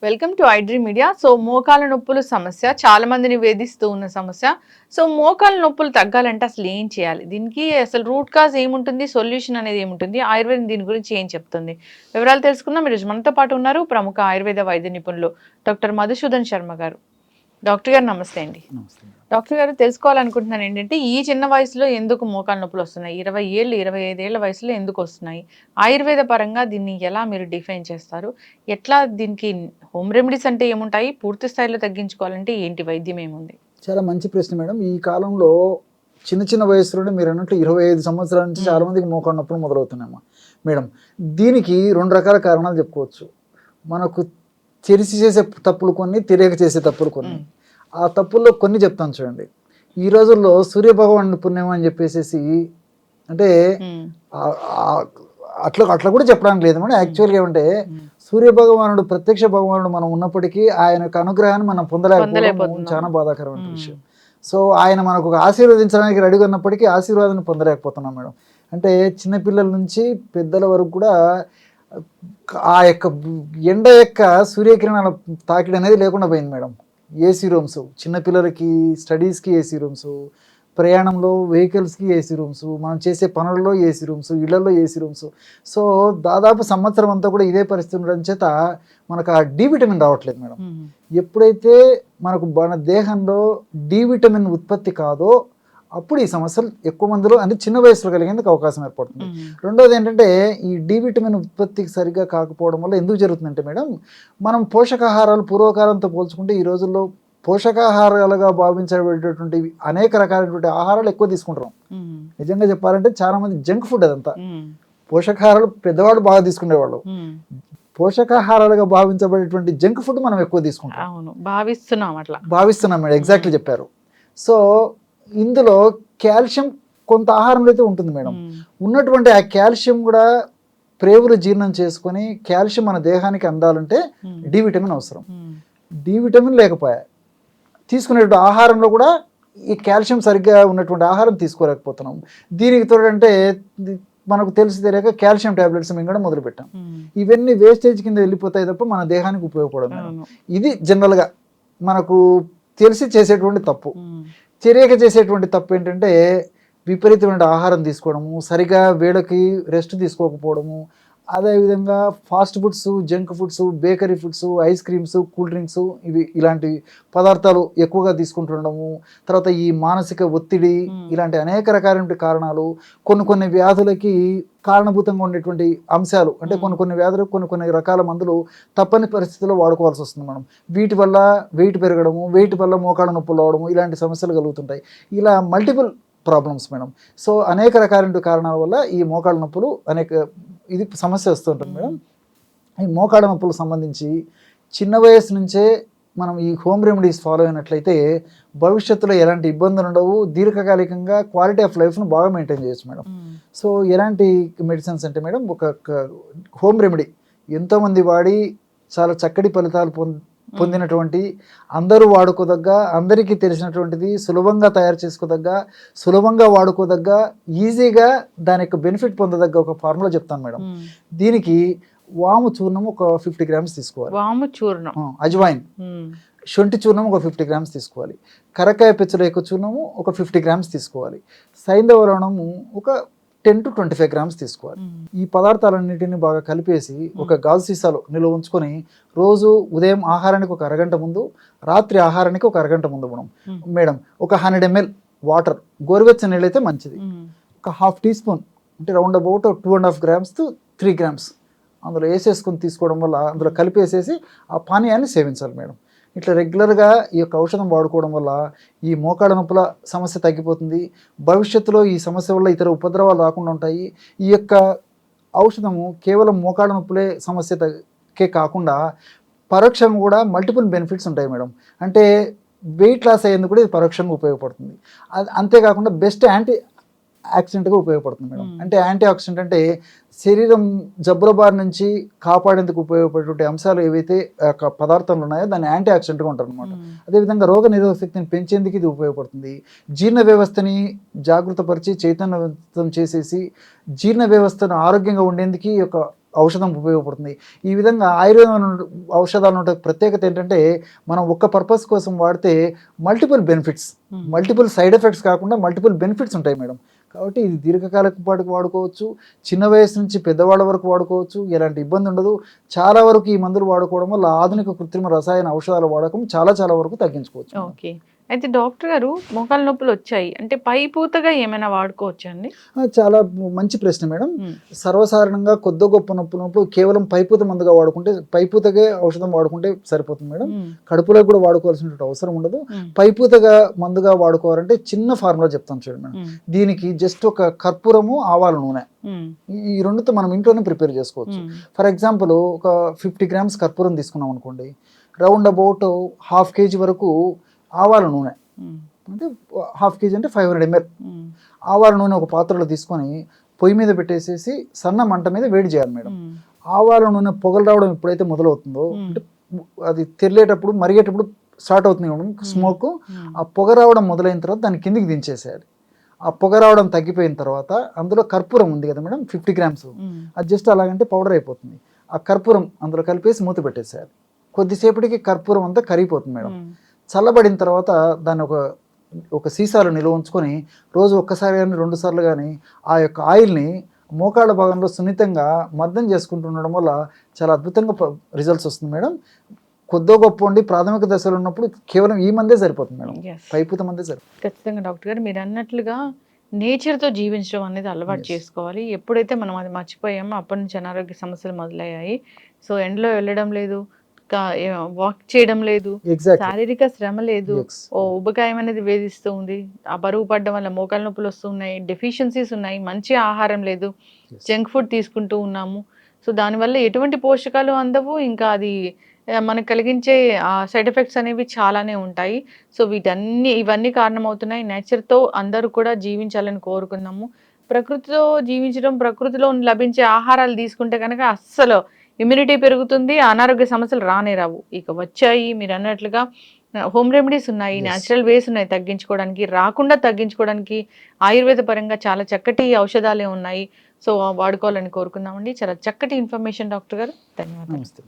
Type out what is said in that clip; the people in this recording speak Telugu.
Welcome to iDream media. So మోకాల నొప్పులు సమస్య చాలా మందిని వేధిస్తూ ఉన్న సమస్య. సో మోకాల నొప్పులు తగ్గాలంటే అసలు ఏం చేయాలి? దీనికి అసలు రూట్ కాజ్ ఏముంటుంది? సొల్యూషన్ అనేది ఏముంటుంది? ఆయుర్వేదం దీని గురించి ఏం చెప్తుంది? వివరాలు తెలుసుకుందాం. ఈరోజు మనతో పాటు ఉన్నారు ప్రముఖ ఆయుర్వేద వైద్య నిపుణులు డాక్టర్ మధుసూదన్ శర్మ గారు. డాక్టర్ గారు నమస్తే అండి. డాక్టర్ గారు, తెలుసుకోవాలనుకుంటున్నాను ఏంటంటే ఈ చిన్న వయసులో ఎందుకు మోకాల నొప్పులు వస్తున్నాయి? 20 ఏళ్ళు 25 ఏళ్ల వయసులో ఎందుకు వస్తున్నాయి? ఆయుర్వేద పరంగా దీన్ని ఎలా మీరు డిఫైన్ చేస్తారు? ఎట్లా దీనికి హోమ్ రెమెడీస్ అంటే ఏముంటాయి? పూర్తి స్థాయిలో తగ్గించుకోవాలంటే ఏంటి వైద్యం ఏముంది? చాలా మంచి ప్రశ్న మేడం. ఈ కాలంలో చిన్న వయసులోనే మీరు అన్నట్లు 25 సంవత్సరాల నుంచి చాలా మందికి మోకాళ్ళ నొప్పులు మొదలవుతున్నాయమ్మా మేడం. దీనికి 2 రకాల కారణాలు చెప్పుకోవచ్చు. మనకు తెలిసి చేసే తప్పులు కొన్ని, తెలియక చేసే తప్పులు కొన్ని. ఆ తప్పుల్లో కొన్ని చెప్తాను చూడండి. ఈ రోజుల్లో సూర్యభగవానుడి పుణ్యం అని చెప్పేసి అంటే అట్లా కూడా చెప్పడానికి లేదు మేడం. యాక్చువల్గా ఏమంటే సూర్యభగవానుడు ప్రత్యక్ష భగవానుడు మనం ఉన్నప్పటికీ ఆయన యొక్క అనుగ్రహాన్ని మనం పొందలేకపోవడం చాలా బాధాకరమైన విషయం. సో ఆయన మనకు ఆశీర్వదించడానికి రెడీగా ఉన్నప్పటికీ ఆశీర్వాదాన్ని పొందలేకపోతున్నాం మేడం. అంటే చిన్నపిల్లల నుంచి పెద్దల వరకు కూడా ఆ యొక్క ఎండ యొక్క సూర్యకిరణాల తాకిడి అనేది లేకుండా పోయింది మేడం. ఏసీ రూమ్స్, చిన్నపిల్లలకి స్టడీస్కి ఏసీ రూమ్స్, ప్రయాణంలో వెహికల్స్కి ఏసీ రూమ్స్, మనం చేసే పనులలో ఏసీ రూమ్స్, ఇళ్లలో ఏసీ రూమ్స్. సో దాదాపు సంవత్సరం అంతా కూడా ఇదే పరిస్థితి ఉండడం చేత మనకు ఆ డి విటమిన్ రావట్లేదు మేడం. ఎప్పుడైతే మనకు మన దేహంలో డి విటమిన్ ఉత్పత్తి కాదో అప్పుడు ఈ సమస్యలు ఎక్కువ మందిలో అంటే చిన్న వయసులో కలిగేందుకు అవకాశం ఏర్పడుతుంది. రెండోది ఏంటంటే ఈ డి విటమిన్ ఉత్పత్తికి సరిగ్గా కాకపోవడం వల్ల ఎందుకు జరుగుతుందంటే మేడం, మనం పోషకాహారాలు పూర్వకాలంతో పోల్చుకుంటే ఈ రోజుల్లో పోషకాహారాలుగా భావించబడేటటువంటి అనేక రకాలైనటువంటి ఆహారాలు ఎక్కువ తీసుకుంటాం. నిజంగా చెప్పాలంటే చాలా మంది జంక్ ఫుడ్ అదంతా. పోషకాహారాలు పెద్దవాళ్ళు బాగా తీసుకునేవాళ్ళు, పోషకాహారాలుగా భావించబడేటువంటి జంక్ ఫుడ్ మనం ఎక్కువ తీసుకుంటాం, భావిస్తున్నాం మేడం. ఎగ్జాక్ట్లీ చెప్పారు. సో ఇందులో కాల్షియం కొంత ఆహారంలో అయితే ఉంటుంది మేడం. ఉన్నటువంటి ఆ కాల్షియం కూడా ప్రేవులు జీర్ణం చేసుకొని కాల్షియం మన దేహానికి అందాలంటే డి విటమిన్ అవసరం. డి విటమిన్ లేకపోయా తీసుకునే ఆహారంలో కూడా ఈ కాల్షియం సరిగ్గా ఉన్నటువంటి ఆహారం తీసుకోలేకపోతున్నాం. దీనికి తోడంటే మనకు తెలిసి తెలియక కాల్షియం టాబ్లెట్స్ మింగడం మొదలుపెట్టాం. ఇవన్నీ వేస్టేజ్ కింద వెళ్ళిపోతాయి తప్ప మన దేహానికి ఉపయోగపడదు. ఇది జనరల్గా మనకు తెలిసి చేసేటువంటి తప్పు. తెలియక చేసేటువంటి తప్పు ఏంటంటే విపరీతమైన ఆహారం తీసుకోవడము, సరిగా వేళకి రెస్ట్ తీసుకోకపోవడము, అదేవిధంగా fast foods, junk foods, bakery foods, ice creams, cool drinks, ఇలాంటి పదార్థాలు ఎక్కువగా తీసుకుంటుండడము, తర్వాత ఈ మానసిక ఒత్తిడి, ఇలాంటి అనేక రకాలైన కారణాలు, కొన్ని వ్యాధులకి కారణభూతంగా ఉండేటువంటి అంశాలు. అంటే కొన్ని వ్యాధులకు కొన్ని రకాల మందులు తప్పని పరిస్థితుల్లో వాడుకోవాల్సి వస్తుంది మనం. వీటి వల్ల వెయిట్ పెరగడము, వెయిట్ వల్ల మోకాళ్ళ నొప్పులు రావడము, ఇలాంటి సమస్యలు కలుగుతుంటాయి. ఇలా మల్టిపుల్ ప్రాబ్లమ్స్ మేడం. సో అనేక రకాలైన కారణాల వల్ల ఈ మోకాళ్ళ నొప్పులు ఇది సమస్య వస్తుంటుంది మేడం. ఈ మోకాళ్ళ నొప్పులకు సంబంధించి చిన్న వయసు నుంచే మనం ఈ హోమ్ రెమెడీస్ ఫాలో అయినట్లయితే భవిష్యత్తులో ఎలాంటి ఇబ్బందులు ఉండవు, దీర్ఘకాలికంగా క్వాలిటీ ఆఫ్ లైఫ్ను బాగా మెయింటైన్ చేయొచ్చు మేడం. సో ఎలాంటి మెడిసిన్స్ అంటే మేడం, ఒక హోమ్ రెమెడీ ఎంతోమంది వాడి చాలా చక్కటి ఫలితాలు పొందినటువంటి, అందరూ వాడుకోదగ్గ, అందరికీ తెలిసినటువంటిది, సులభంగా తయారు చేసుకోదగ్గ, సులభంగా వాడుకోదగ్గ, ఈజీగా దాని యొక్క బెనిఫిట్ పొందదగ్గ ఒక ఫార్ములా చెప్తాను మేడం. దీనికి వాము చూర్ణం ఒక 50 గ్రామ్స్ తీసుకోవాలి. వాము చూర్ణం, అజ్వైన్, శొంఠి చూర్ణం ఒక 50 గ్రామ్స్ తీసుకోవాలి. కరకాయ పెచ్చరేక చూర్ణము ఒక 50 గ్రామ్స్ తీసుకోవాలి. సైంధవరణము ఒక 10 to 25 గ్రామ్స్ తీసుకోవాలి. ఈ పదార్థాలన్నింటినీ బాగా కలిపేసి ఒక గాజు సీసాలో నిల్వ ఉంచుకొని రోజు ఉదయం ఆహారానికి ఒక అరగంట ముందు, రాత్రి ఆహారానికి ఒక అరగంట ముందు మేడం ఒక 100 ml వాటర్, గోరువెచ్చని నీళ్ళు అయితే మంచిది, ఒక ½ టీ స్పూన్ అంటే round about 2.5 grams to 3 grams అందులో వేసేసుకొని తీసుకోవడం వల్ల, అందులో కలిపేసేసి ఆ పానీయాన్ని సేవించాలి మేడం. ఇట్లా రెగ్యులర్గా ఈ యొక్క ఔషధం వాడుకోవడం వల్ల ఈ మోకాళ్ళ నొప్పుల సమస్య తగ్గిపోతుంది. భవిష్యత్తులో ఈ సమస్య వల్ల ఇతర ఉపద్రవాలు రాకుండా ఉంటాయి. ఈ యొక్క ఔషధము కేవలం మోకాళ్ళ నొప్పులే సమస్యకే కాకుండా పరోక్షంగా కూడా మల్టిపుల్ బెనిఫిట్స్ ఉంటాయి మేడం. అంటే వెయిట్ లాస్ అయ్యేందుకు కూడా ఇది పరోక్షంగా ఉపయోగపడుతుంది. అంతేకాకుండా బెస్ట్ ఆక్సిడెంట్గా ఉపయోగపడుతుంది మేడం. అంటే యాంటీ ఆక్సిడెంట్ అంటే శరీరం జబ్బుల బారి నుంచి కాపాడేందుకు ఉపయోగపడేటువంటి అంశాలు ఏవైతే పదార్థాలు ఉన్నాయో దాన్ని యాంటీ ఆక్సిడెంట్గా ఉంటారు అనమాట. అదేవిధంగా రోగ నిరోధక శక్తిని పెంచేందుకు ఇది ఉపయోగపడుతుంది. జీర్ణ వ్యవస్థని జాగృతపరిచి చైతన్యవంతం చేసేసి జీర్ణ వ్యవస్థను ఆరోగ్యంగా ఉండేందుకు ఈ యొక్క ఔషధం ఉపయోగపడుతుంది. ఈ విధంగా ఆయుర్వేదం ఔషధాలు ఉంటే ప్రత్యేకత ఏంటంటే మనం ఒక్క పర్పస్ కోసం వాడితే multiple benefits, multiple side effects కాకుండా మల్టిపుల్ బెనిఫిట్స్ ఉంటాయి మేడం. కాబట్టి ఇది దీర్ఘకాలిక పాటుకు వాడుకోవచ్చు, చిన్న వయసు నుంచి పెద్దవాళ్ళ వరకు వాడుకోవచ్చు, ఎలాంటి ఇబ్బంది ఉండదు. చాలా వరకు ఈ మందులు వాడుకోవడం వల్ల ఆధునిక కృత్రిమ రసాయన ఔషధాల వాడకం చాలా వరకు తగ్గించుకోవచ్చు. ఓకే. అయితే డాక్టర్ గారు మోకాల నొప్పులు వచ్చాయి అంటే పై పూతగా ఏమైనా వాడుకోవచ్చా అండి? చాలా మంచి ప్రశ్న మేడం. సర్వసాధారణంగా కొద్ది గొప్ప నొప్పులు కేవలం పైపూత మందుగా వాడుకుంటే, పైపూతగా ఔషధం వాడుకుంటే సరిపోతుంది మేడం. కడుపులో కూడా వాడుకోవాల్సిన అవసరం ఉండదు. పైపూతగా మందుగా వాడుకోవాలంటే చిన్న ఫార్ములా చెప్తాను చూడండి మేడం. దీనికి జస్ట్ ఒక కర్పూరము, ఆవాల నూనె, ఈ రెండుతో మనం ఇంట్లోనే ప్రిపేర్ చేసుకోవచ్చు. ఫర్ ఎగ్జాంపుల్ ఒక 50 grams కర్పూరం తీసుకున్నాం అనుకోండి, రౌండ్ అబౌట్ 1/2 kg వరకు ఆవాల నూనె, అంటే 1/2 kg అంటే 500 ml ఆవాల నూనె ఒక పాత్రలో తీసుకొని పొయ్యి మీద పెట్టేసేసి సన్న మంట మీద వేడి చేయాలి మేడం. ఆవాల నూనె పొగలు రావడం ఎప్పుడైతే మొదలవుతుందో, అంటే అది తెరలేటప్పుడు మరిగేటప్పుడు స్టార్ట్ అవుతుంది మేడం స్మోక్. ఆ పొగ రావడం మొదలైన తర్వాత దాన్ని కిందికి దించేసేయాలి. ఆ పొగ రావడం తగ్గిపోయిన తర్వాత అందులో కర్పూరం ఉంది కదా మేడం, 50 grams, అది జస్ట్ అలాగంటే పౌడర్ అయిపోతుంది. ఆ కర్పూరం అందులో కలిపేసి మూత పెట్టేసేయాలి. కొద్దిసేపటికి కర్పూరం అంతా కరిగిపోతుంది మేడం. చల్లబడిన తర్వాత దాన్ని ఒక సీసాలో నిల్వ ఉంచుకొని రోజు ఒక్కసారి కానీ 2 సార్లు కానీ ఆ యొక్క ఆయిల్ని మోకాళ్ళ భాగంలో సున్నితంగా మర్దన చేసుకుంటూ ఉండడం వల్ల చాలా అద్భుతంగా రిజల్ట్స్ వస్తుంది మేడం. కొద్దో గొప్ప ఉండి ప్రాథమిక దశలో ఉన్నప్పుడు కేవలం ఈ మందే సరిపోతుంది మేడం, పైపూత మందే సరిపోతుంది. ఖచ్చితంగా డాక్టర్ గారు మీరు అన్నట్లుగా నేచర్తో జీవించడం అనేది అలవాటు చేసుకోవాలి. ఎప్పుడైతే మనం అది మర్చిపోయామో అప్పటి నుంచి అనారోగ్య సమస్యలు మొదలయ్యాయి. సో ఎండలో వెళ్ళడం లేదు, వాక్ చేయడం లేదు, శారీరక శ్రమ లేదు, ఉబకాయం అనేది వేధిస్తూ ఉంది, ఆ బరువు పడడం వల్ల మోకాల నొప్పులు వస్తున్నాయి, డెఫిషియన్సీస్ ఉన్నాయి, మంచి ఆహారం లేదు, జంక్ ఫుడ్ తీసుకుంటూ ఉన్నాము. సో దానివల్ల ఎటువంటి పోషకాలు అందవు, ఇంకా అది మనకు కలిగించే సైడ్ ఎఫెక్ట్స్ అనేవి చాలానే ఉంటాయి. సో ఇవన్నీ కారణమవుతున్నాయి. నేచర్తో అందరూ కూడా జీవించాలని కోరుకున్నాము. ప్రకృతితో జీవించడం, ప్రకృతిలో లభించే ఆహారాలు తీసుకుంటే కనుక అస్సలు ఇమ్యూనిటీ పెరుగుతుంది, అనారోగ్య సమస్యలు రానే రావు. ఇక వచ్చాయి మీరు అన్నట్లుగా హోమ్ రెమెడీస్ ఉన్నాయి, న్యాచురల్ వేస్ ఉన్నాయి తగ్గించుకోవడానికి, రాకుండా తగ్గించుకోవడానికి ఆయుర్వేద పరంగా చాలా చక్కటి ఔషధాలే ఉన్నాయి. సో వాడుకోవాలని కోరుకుందామండి. చాలా చక్కటి ఇన్ఫర్మేషన్ డాక్టర్ గారు, ధన్యవాదాలు. నమస్తే.